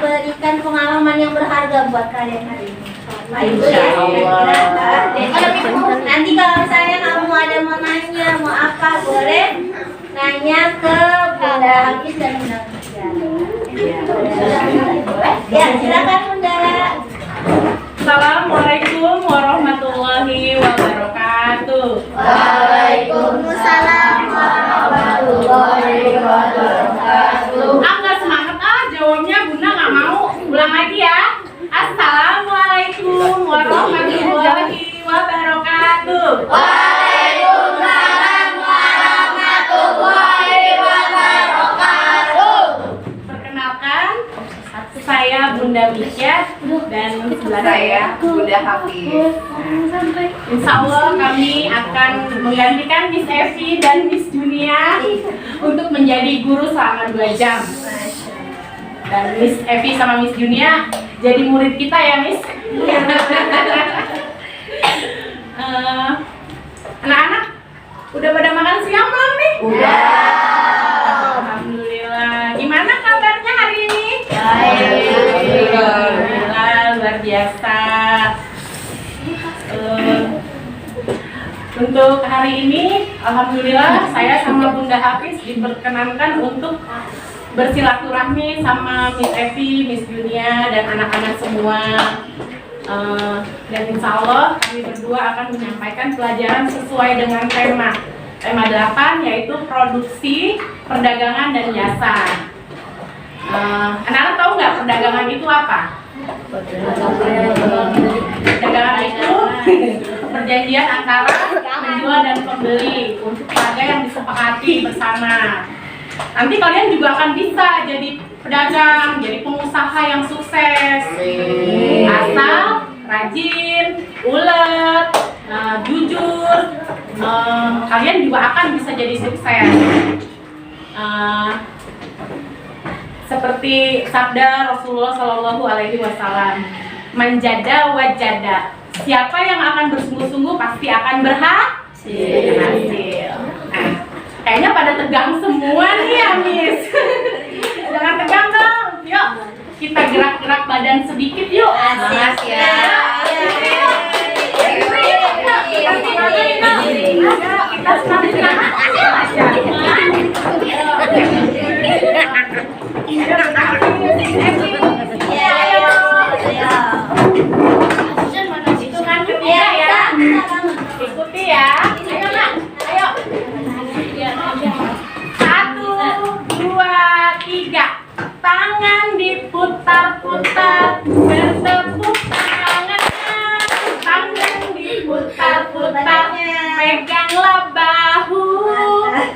memberikan pengalaman yang berharga buat kalian hari ini. Insya Allah. Nanti kalau misalnya kamu ada mau nanya, mau apa, boleh nanya ke Bunda Hafiz dan Bunda Fisya. Ya, silakan Bunda. Assalamualaikum warahmatullahi wabarakatuh. Waalaikumsalam warahmatullahi wabarakatuh. Nggak semangat jawabnya Bunda nggak mau. Ulang lagi ya. Assalamualaikum warahmatullahi wabarakatuh. Waalaikumsalam warahmatullahi wabarakatuh. Perkenalkan, saya Bunda Misya dan sebelah saya Bunda Hafiz. Insya Allah kami akan menggantikan Miss Evi dan Miss Dunia untuk menjadi guru selama 2 jam. Dan Miss Evi sama Miss Dunia jadi murid kita ya Miss. Anak-anak udah pada makan siang belum nih? Udah. Alhamdulillah. Gimana kabarnya hari ini? Baik. Alhamdulillah, luar biasa. Untuk hari ini, alhamdulillah saya sama Bunda Hafiz diperkenankan untuk bersilaturahmi sama Miss Evi, Miss Dunia, dan anak-anak semua. Dan insya Allah kami berdua akan menyampaikan pelajaran sesuai dengan tema 8, yaitu produksi, perdagangan, dan jasa. Anak-anak tahu nggak perdagangan itu apa? Perdagangan itu perjanjian antara penjual dan pembeli untuk harga yang disepakati bersama. Nanti kalian juga akan bisa jadi pedagang, jadi pengusaha yang sukses. Asal rajin, ulet, jujur, kalian juga akan bisa jadi sukses. Seperti sabda Rasulullah Shallallahu Alaihi Wasallam, "Manjada wajada." Siapa yang akan bersungguh-sungguh pasti akan berhasil. Kayaknya pada tegang semua nih ya Miss. Jangan tegang dong. Yuk kita gerak-gerak badan sedikit yuk. Asik ya. Kita senang-senang. Ikuti ya. Ayo nak, ayo. 1, 2, 3. Tangan diputar-putar, bertepuk tangan. Tangan diputar-putar, peganglah bahu.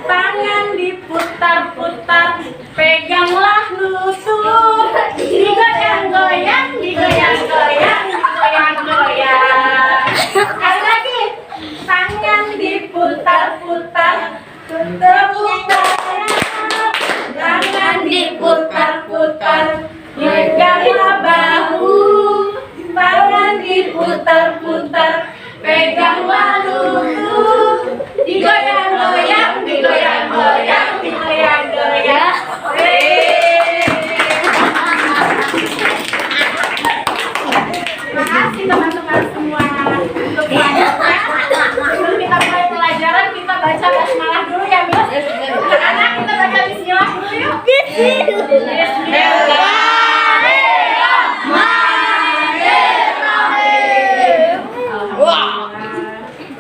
Tangan diputar-putar, peganglah lutut. Digoyang-goyang, digoyang-goyang, digoyang-goyang. Sekali lagi. Tangan diputar-putar, tepuk tangan. Tangan diputar-putar, peganglah bahu. Tangan diputar-putar, peganglah lutut. Digoyang-goyang, digoyang-goyang, digoyang-goyang. Terima kasih teman-teman semua. Untuk selanjutnya, sebelum kita mulai pelajaran, kita baca basmalah dulu ya Miss. Anak-anak kita baca bismillah dulu yuk. Bismillahirrahmanirrahim.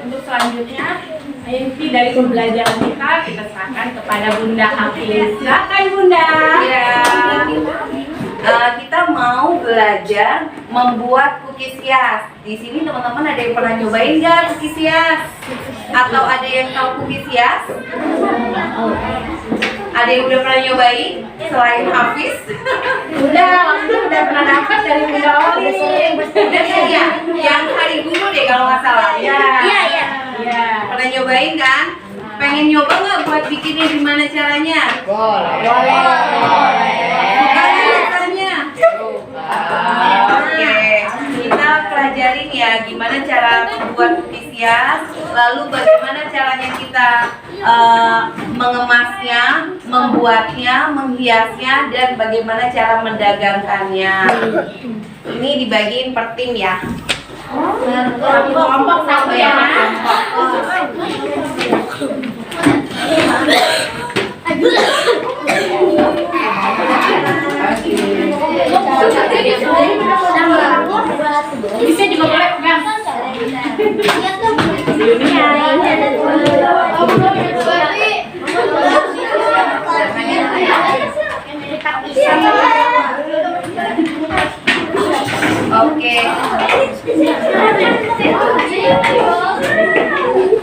Untuk selanjutnya, inti dari pembelajaran kita serahkan kepada Bunda Hafiz. Silakan Bunda. Ya, kita mau belajar membuat cookies hias. Di sini teman-teman ada yang pernah nyobain nggak cookies hias? Atau ada yang tahu cookies hias? Ada yang udah pernah nyobain selain Hafiz? Udah, waktu itu udah pernah dapat dari Bunda Oli. Udah ya, yang hari dulu deh kalau nggak salah. Iya. Iya. Pernah nyobain kan? Pengen nyoba nggak buat bikinnya gimana caranya? Boleh. Gimana rasanya? Oke, kita pelajarin ya gimana cara membuat cookies hias, lalu bagaimana caranya kita mengemasnya membuatnya, menghiasnya, dan bagaimana cara mendagangkannya. Ini dibagiin per tim ya. Kelompok satu ya. Bisa juga boleh pegang. Oke.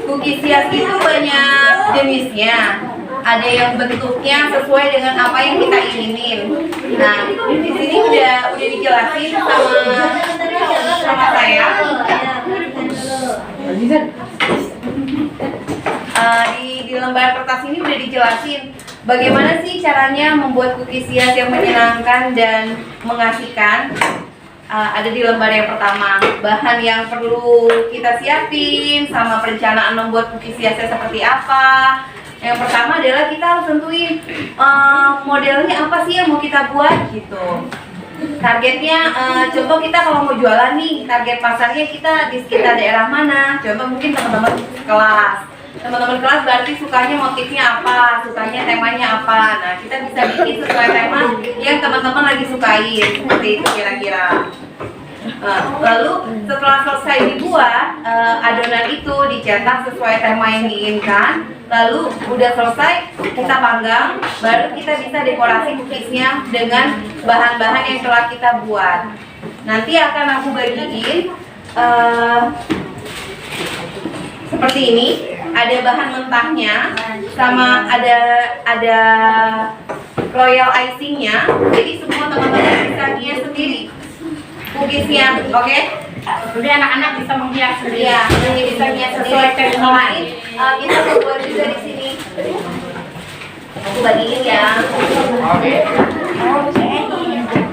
Cookies hias itu banyak jenisnya. Ada yang bentuknya sesuai dengan apa yang kita inginin. Nah, di sini udah dijelasin sama saya. Di lembar kertas ini udah dijelasin bagaimana sih caranya membuat cookies hias yang menyenangkan dan mengasihkan. Ada di lembar yang pertama, bahan yang perlu kita siapin sama perencanaan membuat cookies hiasnya seperti apa. Yang pertama adalah kita harus tentuin modelnya apa sih yang mau kita buat gitu. Targetnya, contoh kita kalau mau jualan nih, target pasarnya kita di sekitar daerah mana? Contoh mungkin teman-teman kelas. Teman-teman kelas berarti sukanya motifnya apa, sukanya temanya apa. Nah, kita bisa bikin sesuai tema yang teman-teman lagi sukain, seperti itu kira-kira. Lalu setelah selesai dibuat, adonan itu dicetak sesuai tema yang diinginkan. Lalu udah selesai, kita panggang, baru kita bisa dekorasi cookiesnya dengan bahan-bahan yang telah kita buat. Nanti akan aku bagiin seperti ini. Ada bahan mentahnya, sama ada royal icingnya. Jadi semua teman-teman bisa hias sendiri cookiesnya, oke? Jadi anak-anak bisa menghias sendiri. Iya, bisa hias sesuai tema lain. Kita buat juga di sini. Aku bagiin ya.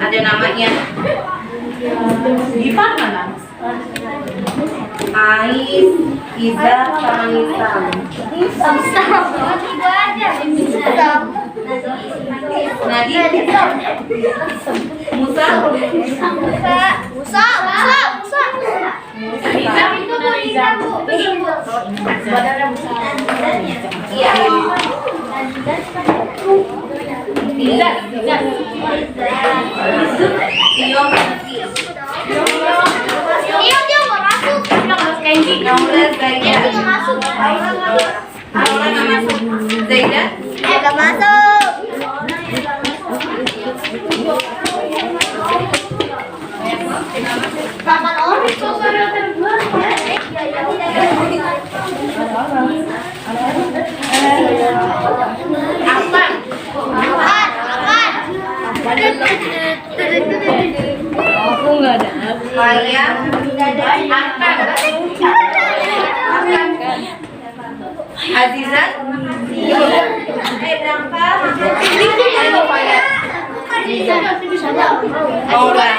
Ada namanya. Gimana mana? Ais, Iza, sama Nisa. Nadia, Musa, Bisa itu bisa. iya, Bisa. Tio, Kenji. Naura, Zaida. Naura nggak masuk. Zaida, Apa? Aku nggak ada. Maya, Azizan, Berangkat. Ayo Maya, Maura,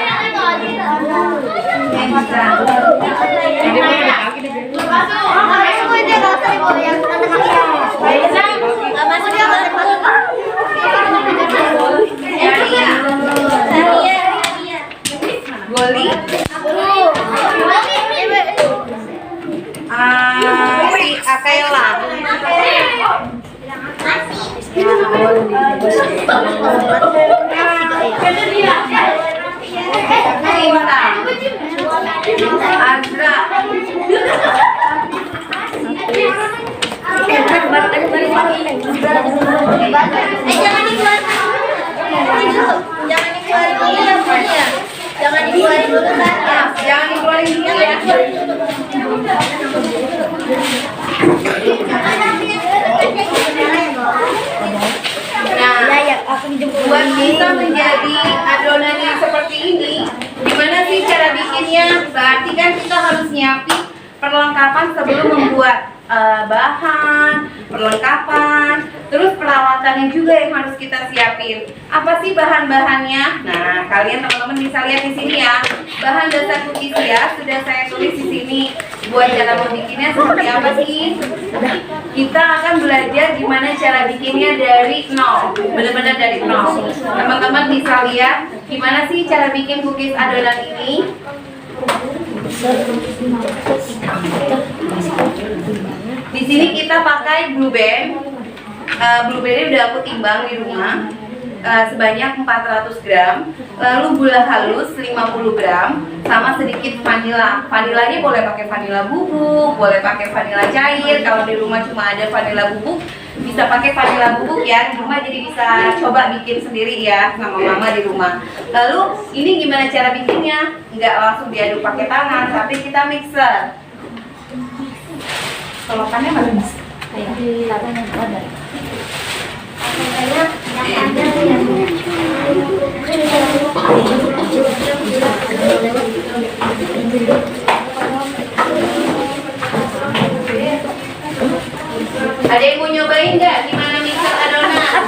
Goli, si Akaela, Cinta, Azra, Jangan dikeluarin dulu kan. jangan dikeluarin dulu ya. Nah, buat bisa menjadi adonan yang seperti ini, gimana sih cara bikinnya? Berarti kan kita harus nyiapin perlengkapan sebelum membuat. bahan, perlengkapan, terus peralatannya juga yang harus kita siapin. Apa sih bahan-bahannya? Nah, kalian teman-teman bisa lihat di sini ya. Bahan dasar cookies ya sudah saya tulis di sini. Buat cara membikinnya seperti apa sih? Kita akan belajar gimana cara bikinnya dari nol, benar-benar dari nol. Teman-teman bisa lihat gimana sih cara bikin cookies adonan ini. Di sini kita pakai Blue Band. Blue Band udah aku timbang di rumah sebanyak 400 gram. Lalu gula halus 50 gram sama sedikit vanila. Vanilanya boleh pakai vanila bubuk, boleh pakai vanila cair. Kalau di rumah cuma ada vanila bubuk, bisa pakai vanila bubuk ya di rumah, jadi bisa coba bikin sendiri ya sama mama di rumah. Lalu ini gimana cara bikinnya? Nggak langsung diaduk pakai tangan, tapi kita mixer. Solokannya mana Mas? Ada yang mau nyobain nggak gimana mixer adonan?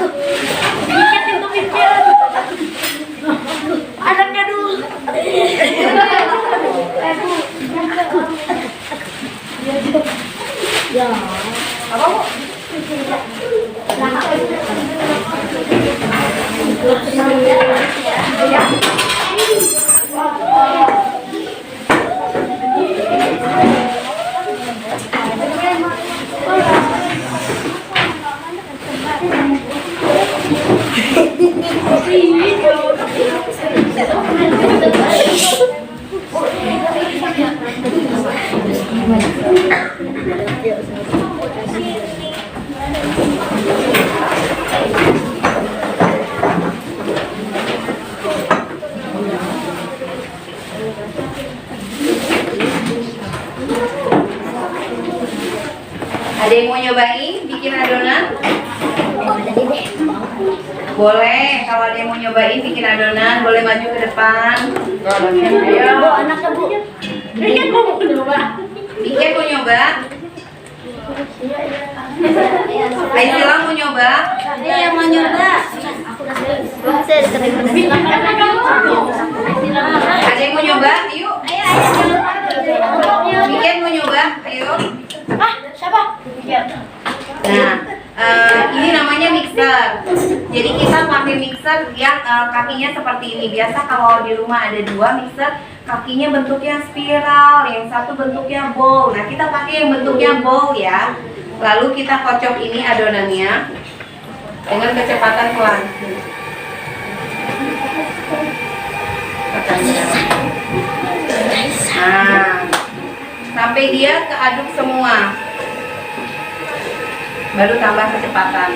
Anaknya dulu. Ya. Apa Bu? Ada yang mau nyobain bikin adonan? Boleh, kalau ada yang mau nyobain bikin adonan, boleh maju ke depan. Ayo. Anaknya Bu. Bikin mau coba. Bikin mau nyoba? Aisila mau nyoba? Yang mau nyoba. Saya diterima. Ada yang mau nyoba? Ayo. Bikin mau nyoba? Ayo. Siapa? Nah, ini namanya mixer. Jadi kita pakai mixer yang kakinya seperti ini. Biasa kalau di rumah ada dua mixer, kakinya bentuknya spiral, yang satu bentuknya bowl. Nah, kita pakai yang bentuknya bowl ya. Lalu kita kocok ini adonannya dengan kecepatan pelan. Nah, sampai dia keaduk semua. Baru tambah kecepatan.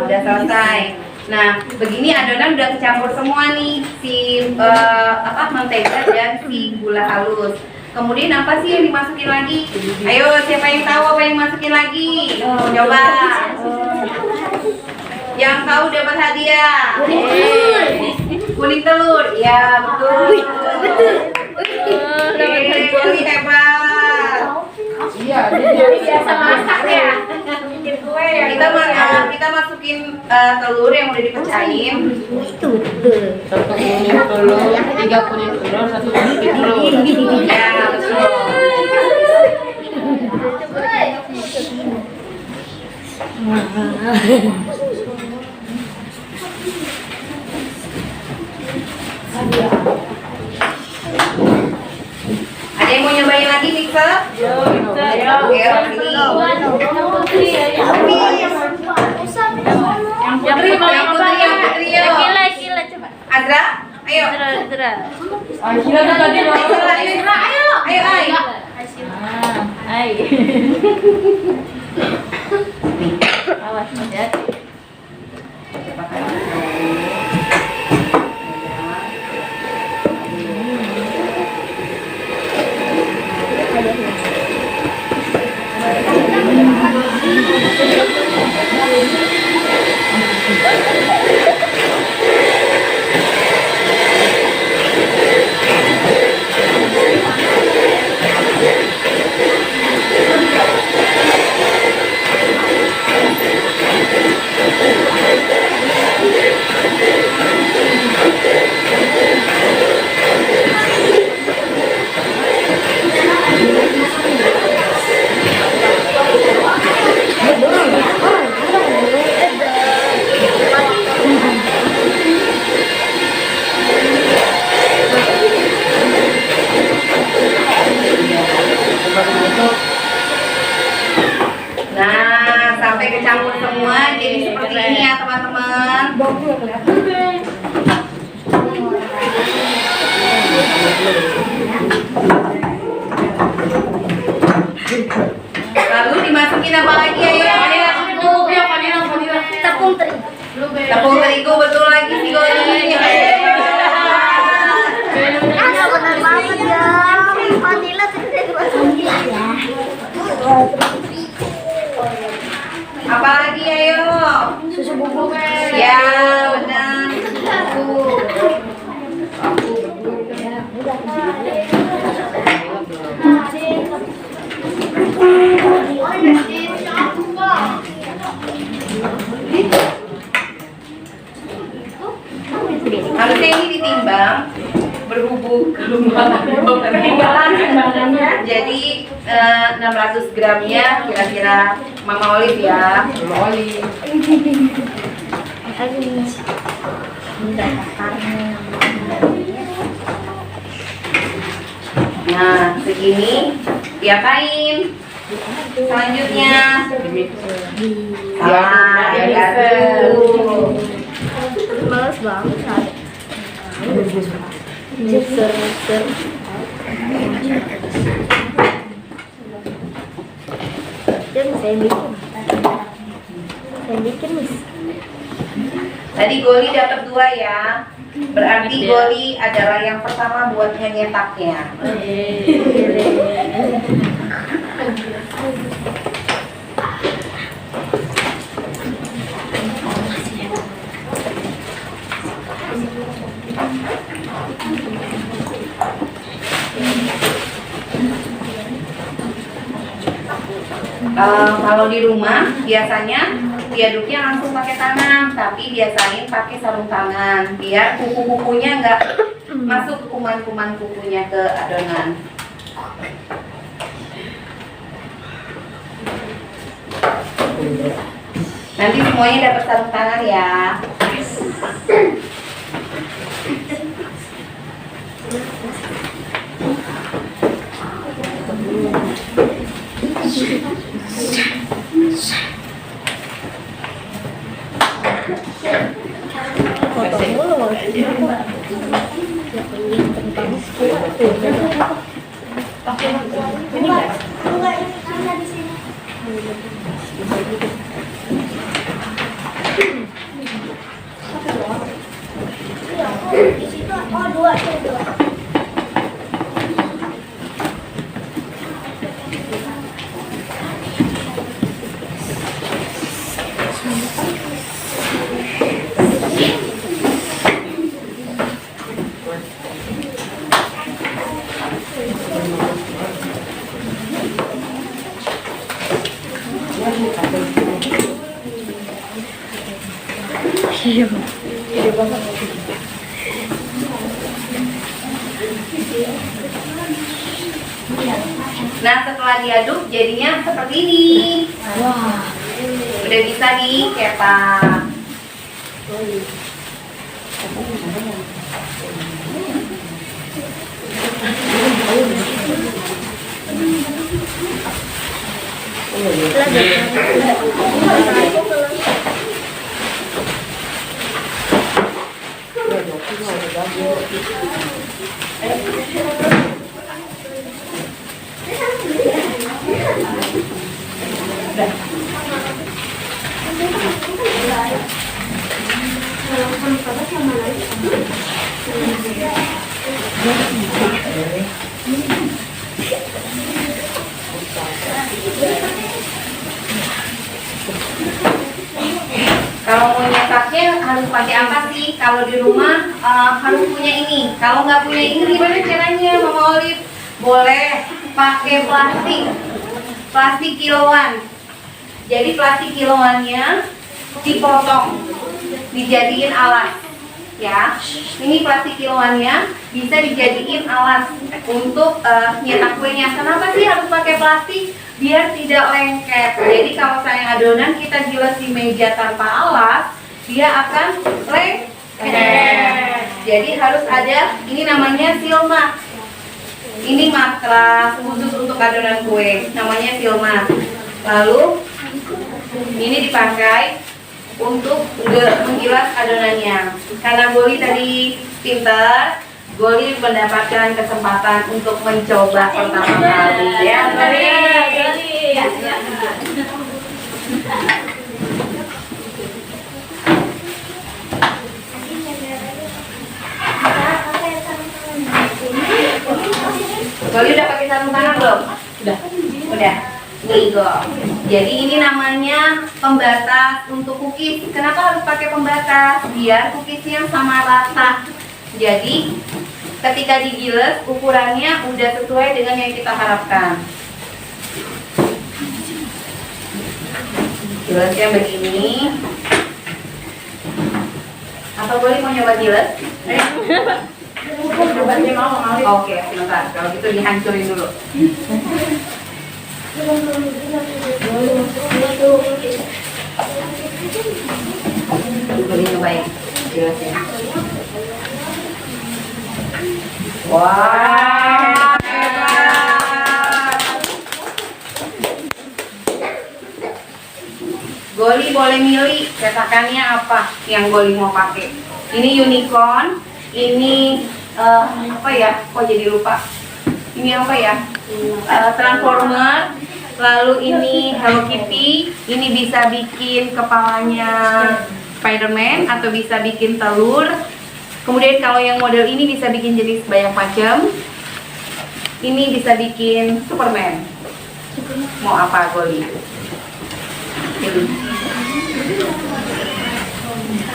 Udah selesai. Nah, begini adonan udah kecampur semua nih, si mentega dan si gula halus. Kemudian apa sih yang dimasukin lagi? Ayo, siapa yang tahu apa yang dimasukin lagi? Coba. Yang tahu dapat hadiah. Kuning telur. Ya, betul. Ini hebat. Iya, dia biasa masak ya. Bikin kue ya. Kita masukin telur yang udah dipecahin. Itu betul. Satu kuning telur, 3 kuning telur, 1 kuning telur. Ya, betul. Ada yang mau nyobain lagi mixer? Oke, sini. Yang putri yuk. Gila coba. Azra, ayo. Ayo. Awas hati-hati. Nah, sampai kecampur semua jadi seperti ini ya teman-teman. Lalu dimasukin apa lagi ayo? Tepung terigu. Tepung terigu betul lagi sih Goli. Benar banget ya. Vanilla terus dimasukin ya. Apa lagi ayo? Susu bubuk. Ya, benar. Harusnya ini ditimbang berhubung timbangannya. Jadi 600 gramnya kira-kira Mama Olive ya. Mama Olive. Nah, segini diapain? Selanjutnya diaduk. Males banget. Mixer. Saya bikin Miss. Tadi Goli dapat 2 ya. Berarti Goli adalah yang pertama buatnya nyetaknya. Kalau di rumah biasanya diaduknya langsung pakai tangan, tapi biasain pakai sarung tangan biar kuku-kukunya nggak masuk kuman-kuman kukunya ke adonan. Nanti semuanya dapat sarung tangan ya. Nah, setelah diaduk jadinya seperti ini. Wah, udah bisa dikepak. Kalau mau nyetaknya harus pakai apa sih? Kalau di rumah harus punya ini. Kalau nggak punya ini gimana caranya, Mama Olive? Boleh pakai plastik kiloan. Jadi plastik kiloannya dipotong, dijadiin alas. Ya, ini plastik kiloannya bisa dijadiin alas untuk nyetak kuenya. Kenapa sih harus pakai plastik? Biar tidak lengket. Jadi kalau saya adonan kita gilas di meja tanpa alas, dia akan lengket. Jadi harus ada, ini namanya seal mat. Ini matras khusus untuk adonan kue, namanya seal mat. Lalu ini dipakai untuk menggilas adonannya. Karena Goli tadi pintar, Goli mendapatkan kesempatan untuk mencoba pertama kali. Ya, Goli. Goli udah pakai sarung tangan belum? Udah. Nih, jadi ini namanya pembatas untuk cookies. Kenapa harus pakai pembatas? Biar cookiesnya sama rata. Jadi ketika digiles ukurannya udah sesuai dengan yang kita harapkan. Gilesnya begini. Apa boleh mau nyoba giles? Oke, sebentar. Kalau gitu dihancurin dulu. Boleh cobain gilasnya. Wah, hebat. Goli boleh milih cetakannya apa yang Goli mau pakai. Ini unicorn, ini apa ya? Kok jadi lupa? Ini apa ya? Transformer. Lalu ini Hello Kitty. Ini bisa bikin kepalanya Spiderman atau bisa bikin telur. Kemudian kalau yang model ini bisa bikin jenis banyak macam. Ini bisa bikin Superman. Mau apa Goli?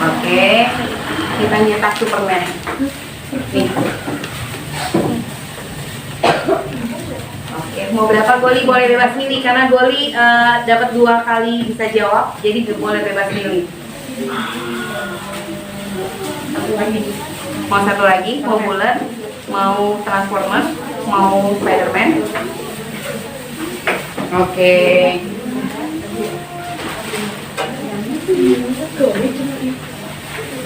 Oke, kita nyetak Superman. Nih. Oke, mau berapa Goli? Boleh bebas milih karena Goli dapat 2 kali bisa jawab, jadi boleh bebas milih. Mau satu lagi, mau bulat, mau Transformer, mau Spiderman. Oke.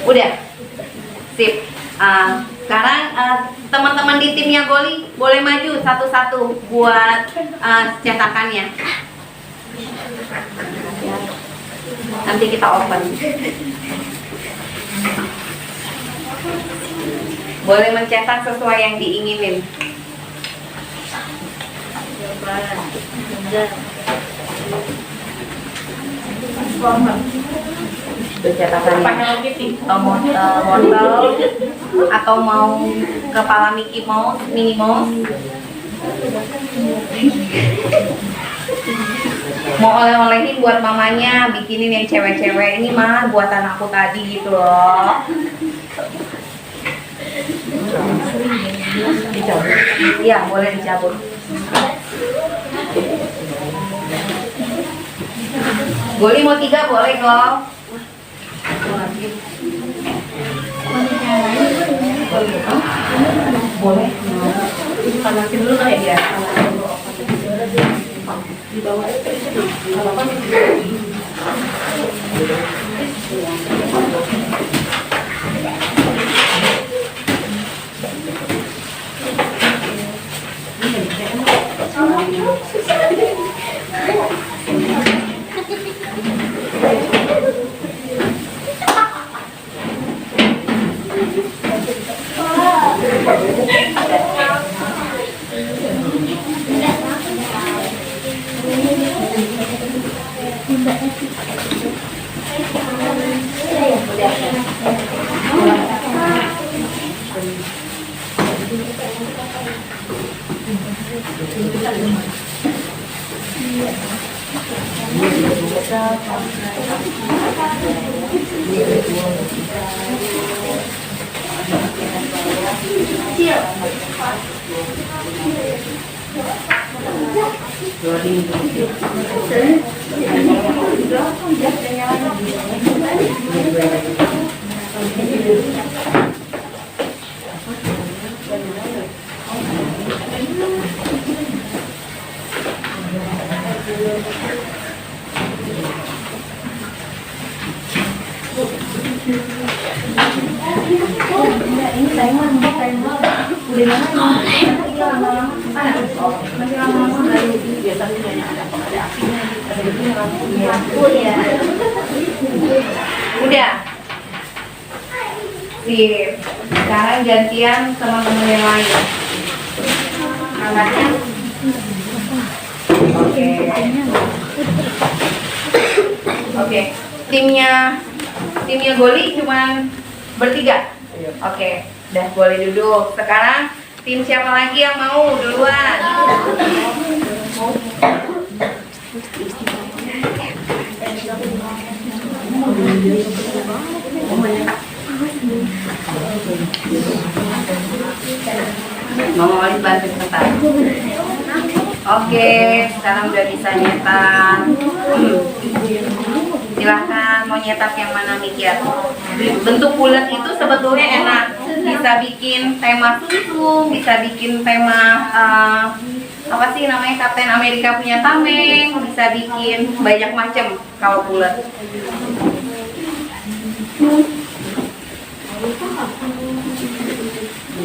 Udah, sip. Sekarang teman-teman di timnya Goli boleh maju satu-satu buat cetakannya. Nanti kita open. Boleh mencetak sesuai yang diinginin. Cetakannya wortel atau mau kepala Mickey Mouse, Minnie Mouse, mau oleh-olehin buat mamanya, bikinin yang cewek-cewek. Ini mah buatan aku tadi gitu loh. Dicabut? Iya, boleh dicabut. Goli mau 3 boleh kok. Boleh. Panasin dulu lah ya. Di bawah itu. Udah. Sip. Sekarang gantian teman-teman yang lain. Angkatnya. Oke. Oke. Timnya Goli cuman bertiga. Oke. Udah boleh duduk. Sekarang tim siapa lagi yang mau duluan? Mama Wali bantu sebentar. Oke, sekarang udah bisa nyetak. Silahkan mau nyetak yang mana mikir. Bentuk bulat itu sebetulnya enak. Bisa bikin tema susu, bisa bikin tema apa sih namanya Kapten Amerika punya tameng, bisa bikin banyak macam kalau bulat.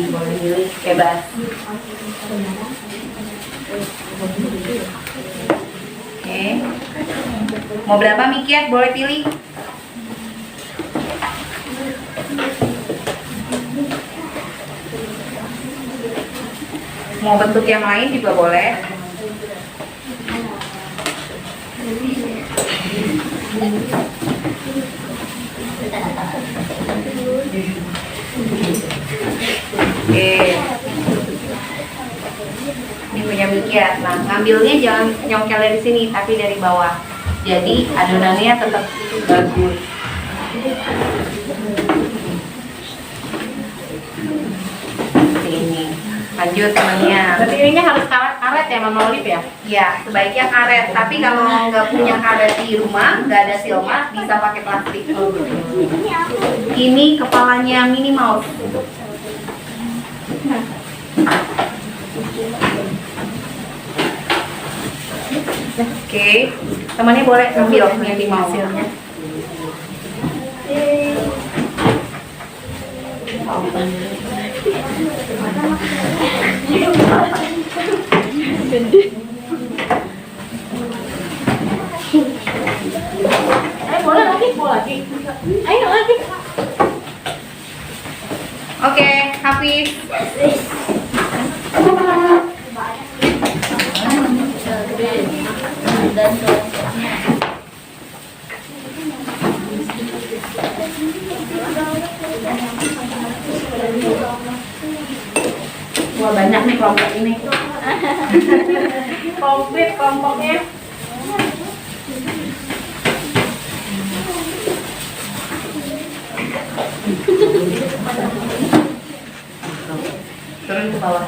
Boleh pilih bebas. Oke. Mau berapa Mikiat? Boleh pilih. Mau bentuk yang lain juga boleh. Oke. Ini punya Mikiat. Nah, ngambilnya jangan nyongkel dari sini, tapi dari bawah. Jadi adonannya tetap bagus. Ini. Lanjut temannya. Berarti ininya harus karet ya Mama Olip ya? Ya, sebaiknya karet. Tapi kalau nggak punya karet di rumah, nggak ada silmat, bisa pakai plastik. Ini kepalanya Minnie Mouse. Oke, temannya boleh ambil Minnie Mouse. Boleh lagi. Ayo lagi. Oke, Hafiz. Wah banyak nih kelompok ini. Komplit kelompoknya. Turun ke bawah.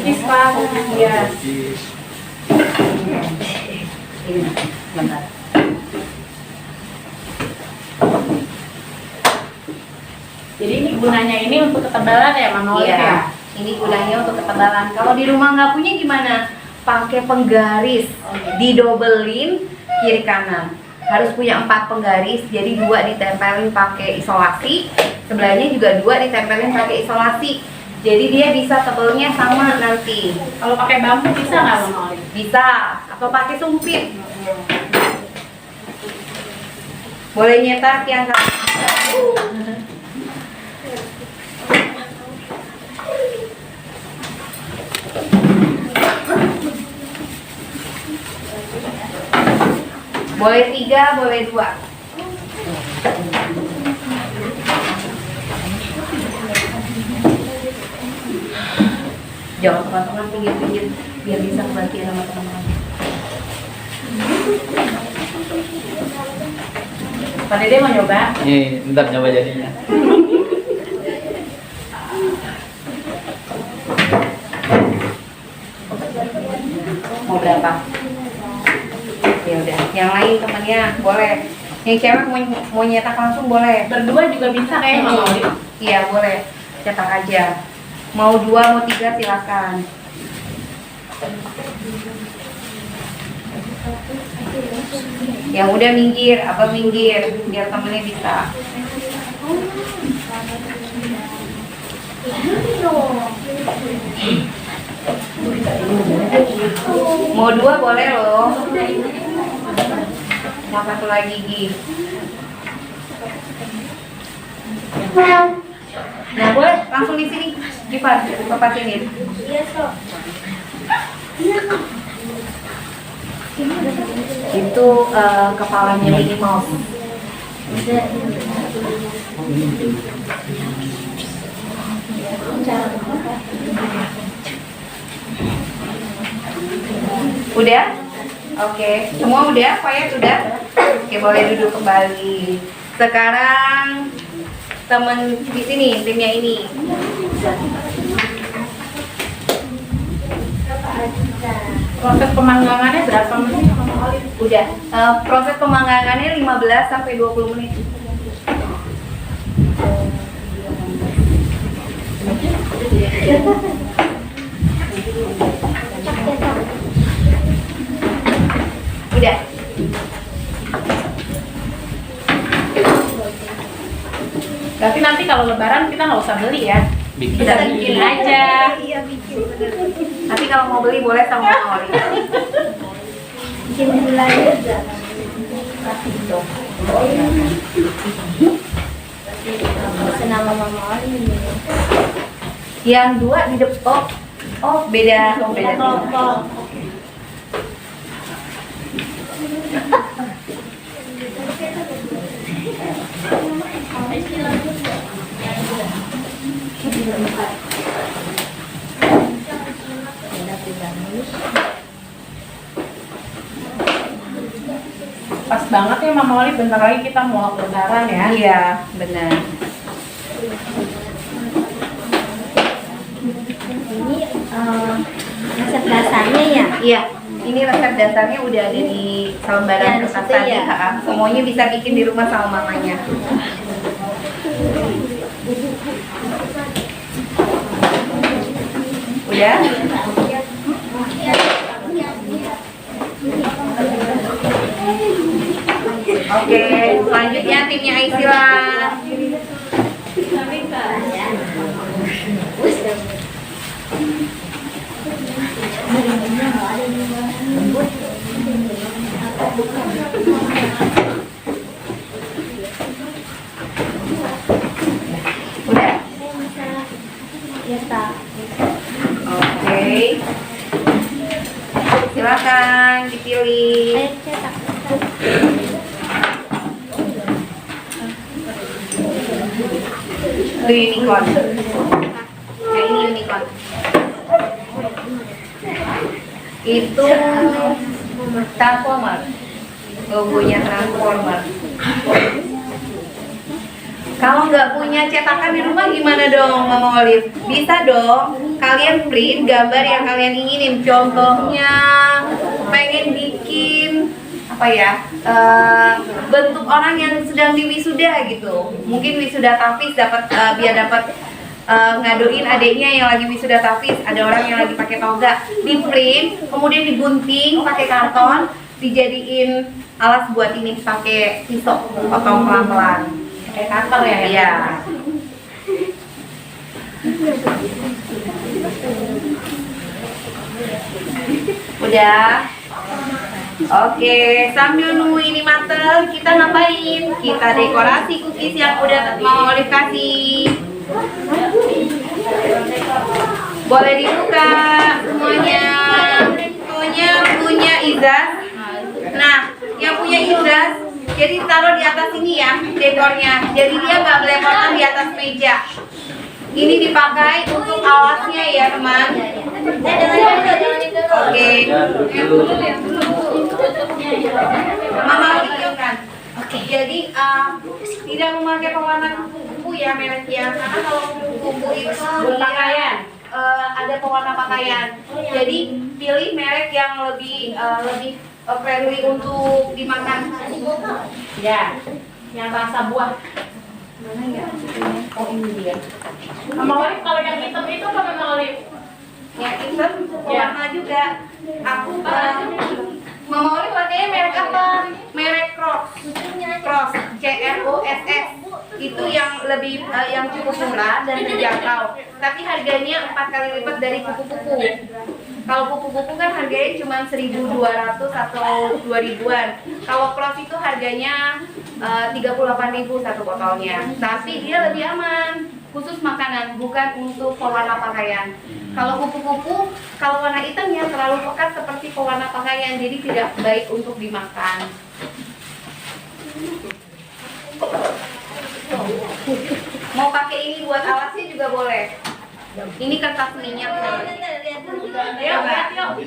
Ispa, ya. Ini, bentar. Jadi ini gunanya ini untuk ketebalan ya Mama Olip ya? Iya, ini gunanya untuk ketebalan. Kalau di rumah nggak punya gimana? Pakai penggaris, didobelin kiri kanan. Harus punya 4 penggaris, jadi 2 ditempelin pakai isolasi, sebelahnya juga 2 ditempelin pakai isolasi. Jadi dia bisa tebelnya sama nanti. Kalau pakai bambu bisa nggak Mama Oli? Bisa, atau pakai sumpit. Boleh nyetak yang boleh 3, boleh 2. Jangan teman-teman pinggir-pinggir biar bisa kebantian sama teman-teman. Pak Dede mau nyoba? Nih, ntar coba jadinya. Mau berapa? Ya udah, yang lain temannya boleh. Yang cewek mau nyetak langsung boleh. Berdua juga bisa kayak Mama Oli. Iya boleh, cetak aja. Mau 2, mau 3 silakan. Yang udah minggir, abang minggir, biar temennya bisa. Mau 2 boleh loh. Mau 1 lagi Gi. Nah boleh langsung di sini, Givan, Papa sini. Iya, Sok. Itu kepalanya Minnie Mouse. Udah? Oke, semua udah? Fayat udah? Oke, boleh duduk kembali. Sekarang temen di sini, timnya ini. Proses pemanggangannya berapa menit Mama Oli? Udah. Proses pemanggangannya 15 sampai 20 menit. Udah. Berarti nanti kalau lebaran kita nggak usah beli ya? Bikin. Bisa bikin aja. Iya, bikin bener. Nanti kalau mau beli boleh sama Oli. Bikin gulai aja. Senama Mama Oli. Yang 2 di depan. Oh, beda. Oh, beda. Kelompok. Pas banget ya Mama Oli, bentar lagi kita mau lebaran ya. Iya, benar. Ini resep dasarnya ya. Iya, ini resep dasarnya udah ada di lembaran Ya, kertas situ tadi, ya. Kak. Semuanya bisa bikin di rumah sama mamanya. Udah? Oke, selanjutnya timnya Aisila. Udah? Ya, tak. Oke. Silakan dipilih. Ayo cetak. Itu unicorn. Yang ini unicorn. Itu transformer. Logonya transformer. Kalau nggak punya cetakan di rumah gimana dong, Mama Olive? Bisa dong. Kalian print gambar yang kalian inginin. Contohnya pengen bikin apa ya? Bentuk orang yang sedang diwisuda gitu. Mungkin wisuda tapis dapat biar dapat ngadoin adiknya yang lagi wisuda tapis. Ada orang yang lagi pakai toga. Di print, kemudian digunting pakai karton, dijadiin alas buat ini pakai pisau, potong pelan-pelan. Kayak kantor ya? Iya. Udah. Oke, sambil nunggu ini mateng, kita ngapain? Kita dekorasi cookies yang udah mau Olive kasih. Boleh dibuka semuanya. Punya Izas. Nah, yang punya Izas, jadi taruh di atas ini ya dekornya. Jadi dia nggak belepotan di atas meja. Ini dipakai untuk alasnya ya teman. Oke. Mama tunjukkan. Oke. Jadi tidak memakai pewarna kuku ya mereknya, karena kalau kuku itu Berpakaian. ada pewarna pakaian. Jadi pilih merek yang lebih friendly untuk dimakan. Ya, yang rasa buah. Mana ya? Oh ini dia. Mama Olive, kalau yang hitam itu apa Mama Olive? Yang hitam pewarna juga. Aku Mama Olive pakainya merek apa? Merek Crocs. Crocs, CROSS. Itu yang lebih yang cukup murah dan terjangkau. Tapi harganya 4 kali lipat dari kupu-kupu. Kalau kupu-kupu kan harganya cuma 1.200 atau 2.000-an. Kalau Crocs itu harganya 38.000 satu botolnya. Tapi dia lebih aman, khusus makanan, bukan untuk pewarna pakaian. Kalau kupu-kupu, kalau warna hitamnya terlalu pekat seperti pewarna pakaian, jadi tidak baik untuk dimakan. Mau pakai ini buat alasnya juga boleh. Ini kertas minyak. Ayo, lihat yuk.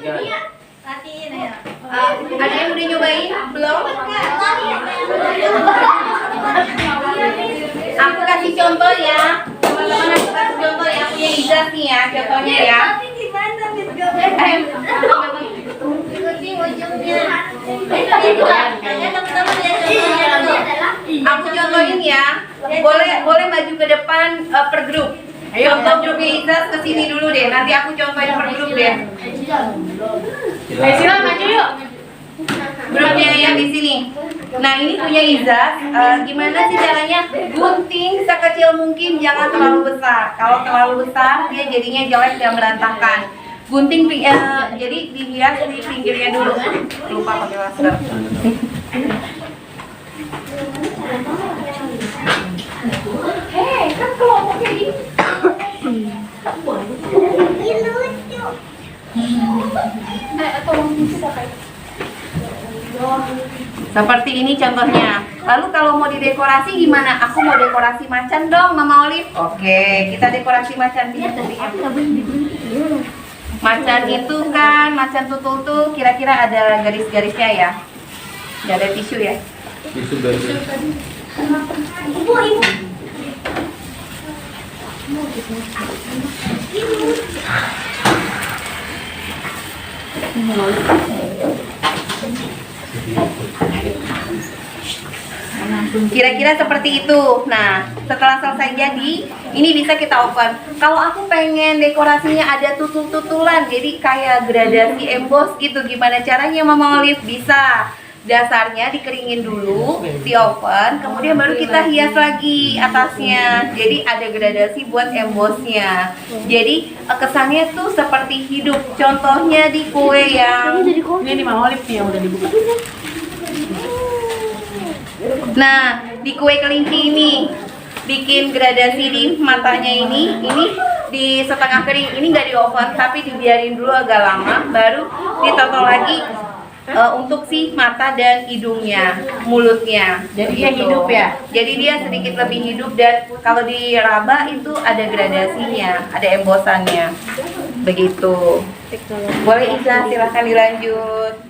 Ada yang udah nyobain? Belum? Aku kasih contoh ya. Teman-teman aku kasih contoh ya. Punya Izas nih ya, contohnya ya. Aku contohin ya. Boleh maju ke depan per grup. Ayo, contoh grupnya Izas kesini dulu deh. Nanti aku contohin per grup deh. Ayo Sila, maju yuk. Grupnya yang di sini. Nah ini punya Izas. Gimana sih caranya? Gunting sekecil mungkin, jangan terlalu besar. Kalau terlalu besar dia jadinya jelek dan berantakan. Gunting jadi dihias di pinggirnya dulu. Lupa pakai laser. Hei, kan kelompoknya ini. Seperti ini contohnya. Lalu kalau mau didekorasi gimana? Aku mau dekorasi macan dong, Mama Olive. Oke, kita dekorasi macan. Macan itu kan, macan tutul tuh kira-kira ada garis-garisnya ya. Gak ada tisu ya? Tisu baru. Ibu. Kira-kira seperti itu. Nah, setelah selesai jadi, ini bisa kita open. Kalau aku pengen dekorasinya ada tutul-tutulan, jadi kayak gradasi emboss gitu. Gimana caranya Mama Olive? Bisa. Dasarnya dikeringin dulu, di oven, kemudian baru kita hias lagi atasnya. Jadi ada gradasi buat embossnya. Jadi kesannya tuh seperti hidup. Contohnya di kue yang Ini Mama Olive nih yang udah dibuka. nah, di kue kelinci ini bikin gradasi di matanya ini di setengah kering. Ini nggak di oven tapi dibiarin dulu agak lama, baru ditoto lagi untuk si mata dan hidungnya, mulutnya. Jadi dia hidup ya? Jadi dia sedikit lebih hidup dan kalau diraba itu ada gradasinya, ada embosannya. Begitu. Boleh Isa, silahkan dilanjut.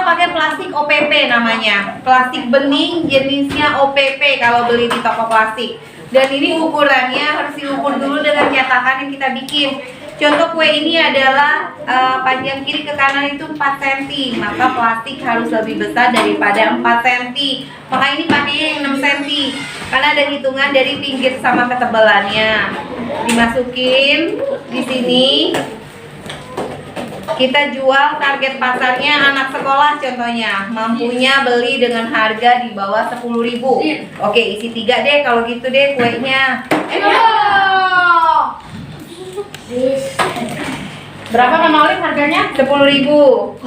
pakai plastik OPP namanya, plastik bening jenisnya OPP kalau beli di toko plastik. Dan ini ukurannya harus diukur dulu dengan cetakan yang kita bikin. Contoh kue ini adalah panjang kiri ke kanan itu 4 cm, maka plastik harus lebih besar daripada 4 cm. Maka ini pakainya yang 6 cm, karena ada hitungan dari pinggir sama ketebalannya. Dimasukin di sini. Kita jual, target pasarnya anak sekolah contohnya, mampunya beli dengan harga di bawah 10.000. Oke, isi 3 deh kalau gitu deh kuenya. Berapa Mama Olive harganya? 10.000.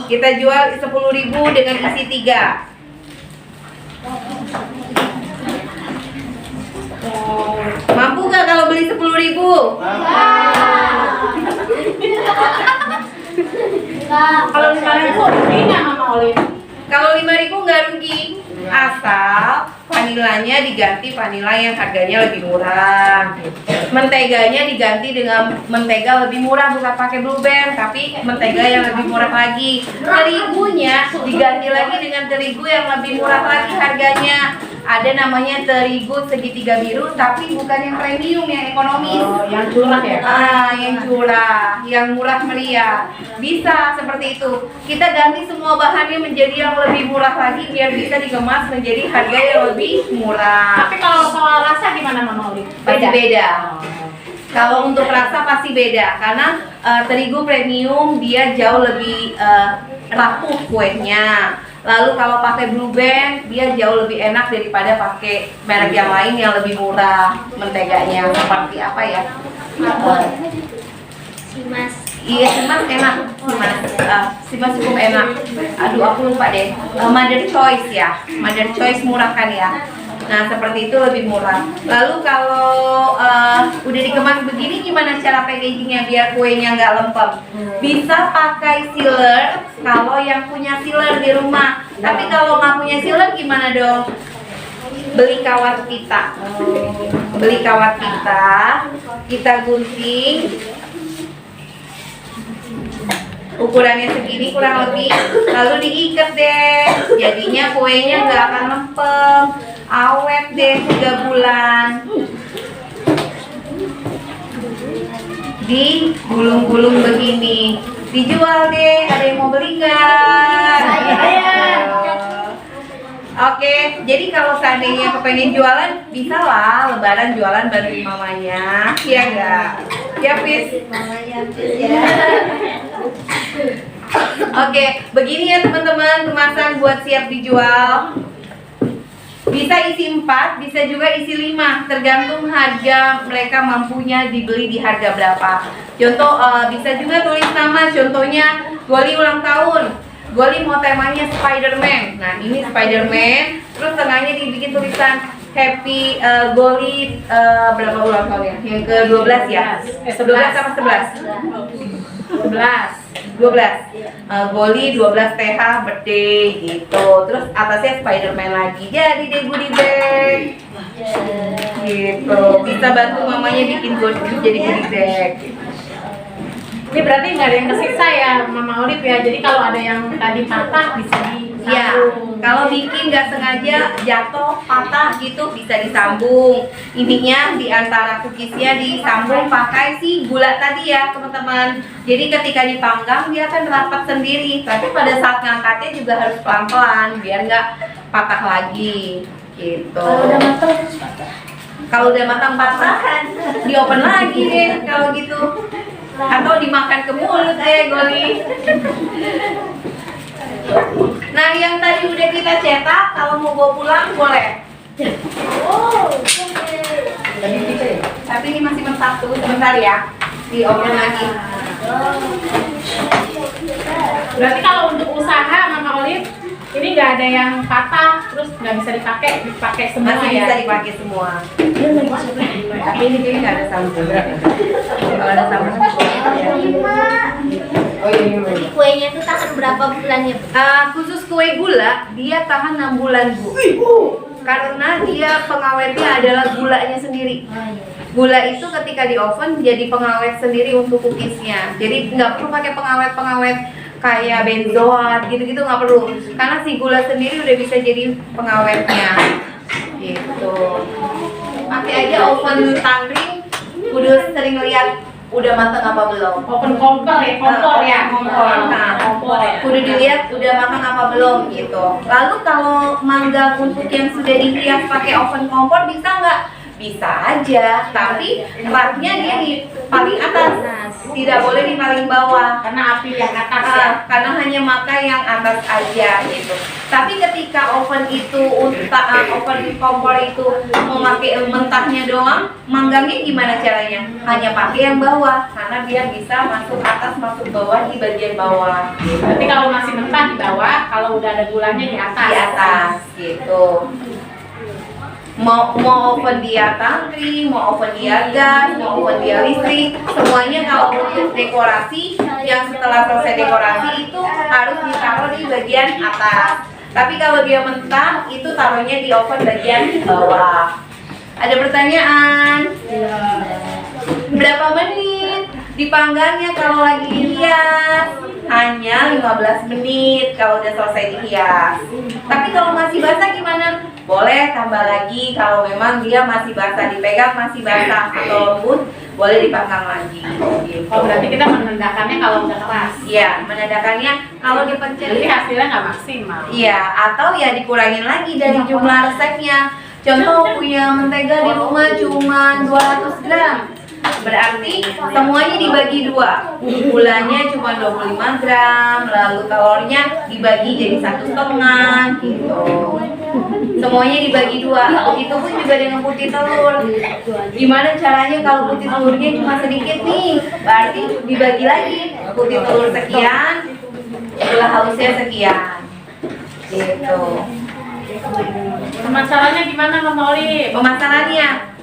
Kita jual 10.000 dengan isi 3. Mampu gak kalau beli 10.000? Kalau 5.000 rugi nggak Mama Olive? Kalau 5.000 nggak rugi, asal vanilanya diganti vanila yang harganya lebih murah. Menteganya diganti dengan mentega lebih murah, bukan pakai Blue Band, tapi mentega yang lebih murah lagi. Terigunya diganti lagi dengan terigu yang lebih murah lagi harganya. Ada namanya terigu segitiga biru, tapi bukan yang premium, yang ekonomis. Oh, yang curah ya? Yang curah, yang murah meriah. Bisa seperti itu. Kita ganti semua bahannya menjadi yang lebih murah lagi biar bisa dikemas menjadi harga yang lebih murah. Tapi kalau soal rasa gimana Mama Olive? Pasti beda. Kalau untuk rasa pasti beda karena terigu premium dia jauh lebih rapuh kuenya. Lalu kalau pakai Blue Band dia jauh lebih enak daripada pakai merek yang lain yang lebih murah menteganya. Seperti apa ya? Simas. Iya, Simas enak. Simas cukup enak. Aduh, aku lupa deh. Mother Choice ya. Mother Choice murah kan ya. Nah, seperti itu lebih murah. Lalu kalau udah dikemas begini, gimana cara packagingnya biar kuenya nggak lempem? Bisa pakai sealer kalau yang punya sealer di rumah. Tapi kalau nggak punya sealer gimana dong? Beli kawat pita. Beli kawat pita, kita gunting. Ukurannya segini kurang lebih, lalu diikat deh. Jadinya kuenya nggak akan lempem, awet deh 3 bulan. Digulung-gulung begini, dijual deh. Ada yang mau beli nggak? Oke, jadi kalau seandainya kepengen jualan, bisa lah Lebaran jualan bantuin mamanya, iya nggak? Ya, Pis? Oke, begini ya teman-teman kemasan buat siap dijual. Bisa isi 4, bisa juga isi 5, tergantung harga mereka mampunya dibeli di harga berapa. Contoh, bisa juga tulis nama, contohnya Goli ulang tahun. Goli mau temanya Spider-Man. Nah, ini Spider-Man, terus tengahnya dibikin tulisan Happy Goli berapa ulang tahun ya? Yang ke-12 ya? 12 sama 11? 12. Goli 12 TH birthday gitu. Terus atasnya Spider-Man lagi. Jadi deh goodie bag. Gitu. Bisa bantu mamanya bikin goodie jadi goodie bag. Ini berarti nggak ada yang kesiksa ya Mama Olive ya. Jadi kalau ada yang tadi patah bisa disambung. Ya, kalau bikin nggak sengaja jatuh, patah gitu bisa disambung. Intinya di antara cookiesnya disambung pakai si gula tadi ya teman-teman. Jadi ketika dipanggang dia akan rapat sendiri. Tapi pada saat ngangkatnya juga harus pelan-pelan biar nggak patah lagi. Gitu. Kalau udah matang terus patah. Kalau udah matang patah, di open lagi deh kalau gitu. Atau dimakan ke mulut deh Goli. Nah, yang tadi udah kita cetak, kalau mau bawa pulang boleh. Tapi ini masih mentah tuh, sebentar ya. Di oven lagi. Berarti kalau untuk usaha Mama Olive ini nggak ada yang patah terus nggak bisa dipakai semua Masih ya? bisa dipakai semua. Tapi ini kayaknya nggak ada sambal. Kalau ada sambal Oh iya. Jadi kuenya tuh tahan berapa bulannya? khusus kue gula, dia tahan 6 bulan Bu. Karena dia pengawetnya adalah gulanya sendiri. Gula itu ketika di oven jadi pengawet sendiri untuk cookiesnya. Jadi nggak perlu pakai pengawet kayak benzoat gitu-gitu nggak perlu, karena si gula sendiri udah bisa jadi pengawetnya gitu. Pakai aja oven tandring, udah sering lihat udah matang apa belum. Open kompor ya, kompor ya. Kompor. Nah, Kompor ya. udah dilihat udah matang apa belum gitu. Lalu kalau mangga untuk yang sudah dihias pakai oven kompor bisa nggak? Bisa aja, tapi raknya dia di paling atas, tidak boleh di paling bawah. Karena api yang atas ya. Karena hanya makai yang atas aja gitu. Tapi ketika oven itu oven kompor itu memakai mentahnya doang, manggangnya gimana caranya? Hanya pakai yang bawah, karena dia bisa masuk atas masuk bawah di bagian bawah. Berarti kalau masih mentah di bawah, kalau udah ada gulanya di atas. Di atas gitu. Mau oven dia tangkring, mau oven dia gas, mau oven dia listrik, semuanya kalau untuk dekorasi yang setelah selesai dekorasi itu harus ditaruh di bagian atas. Tapi kalau dia mentah itu taruhnya di oven bagian bawah. Ada pertanyaan? Berapa menit dipanggangnya kalau lagi dihias? Hanya 15 menit kalau udah selesai dihias. Tapi kalau masih basah gimana? Boleh tambah lagi kalau memang dia masih basah, dipegang masih basah atau lembut, boleh dipanggang lagi gitu. Oh, berarti kita menandakannya kalau udah keras. Iya, menandakannya kalau dipencet. Jadi hasilnya nggak maksimal. Iya, atau ya dikurangin lagi dari jumlah resepnya. Contoh punya mentega di rumah cuma 200 gram. Berarti semuanya dibagi dua. Gulanya cuma 25 gram, lalu telurnya dibagi jadi 1,5 gitu. Semuanya dibagi dua. Itu pun juga dengan putih telur. Gimana caranya kalau putih telurnya cuma sedikit nih? Berarti dibagi lagi. Putih telur sekian, gula halusnya sekian. Gitu. Pemasarannya gimana Mas Oli? Pemasarannya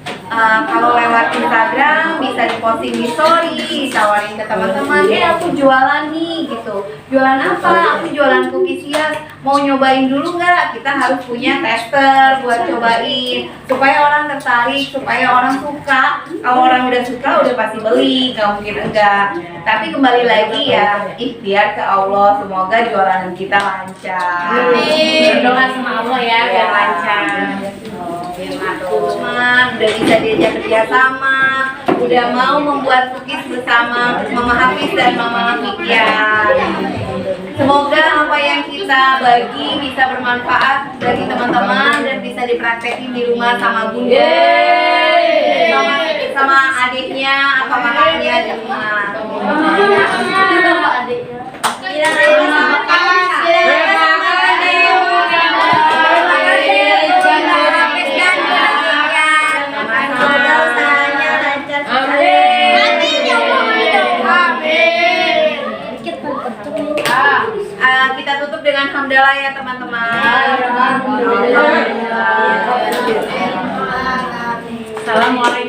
kalau lewat Instagram bisa diposting di story, ditawarin ke teman-teman, aku jualan nih gitu. Jualan apa? Aku jualan cookies hias. Mau nyobain dulu nggak? Kita harus punya tester buat cobain supaya orang tertarik, supaya orang suka. Kalau orang udah suka udah pasti beli, nggak mungkin enggak. Tapi kembali lagi ya, ikhtiar ke Allah, semoga jualan kita lancar. Amin. Berdoa sama Allah ya biar lancar. Teman udah bisa diajak kerjasama, udah mau membuat cookies bersama Mama Hafiz dan Mama Mikian. Semoga apa yang kita bagi bisa bermanfaat bagi teman-teman dan bisa dipraktekin di rumah sama bunda, sama adiknya atau kakaknya di rumah. Kita tutup dengan hamdalah ya teman-teman. Assalamualaikum.